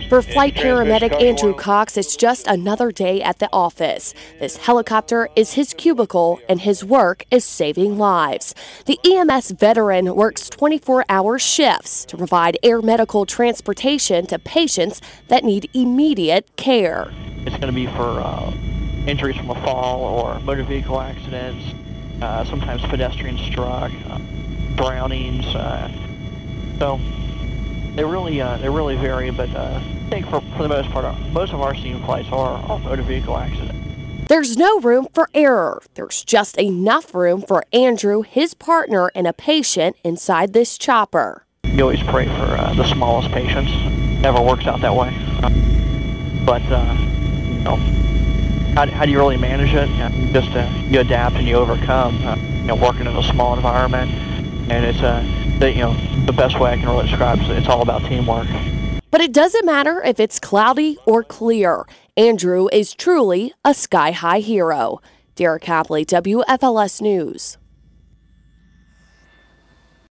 For flight paramedic Andrew Cox, it's just another day at the office. This helicopter is his cubicle, and his work is saving lives. The EMS veteran works 24-hour shifts to provide air medical transportation to patients that need immediate care. It's going to be for injuries from a fall or motor vehicle accidents, sometimes pedestrian struck, drownings. So they really vary, but I think for the most part, most of our scene flights are motor vehicle accidents. There's no room for error. There's just enough room for Andrew, his partner, and a patient inside this chopper. You always pray for the smallest patients. Never works out that way. But you know, how do you really manage it? Just you adapt and you overcome. You know, working in a small environment, and it's the best way I can really describe it. It's all about teamwork. But it doesn't matter if it's cloudy or clear. Andrew is truly a sky-high hero. Derek Hapley, WFLS News.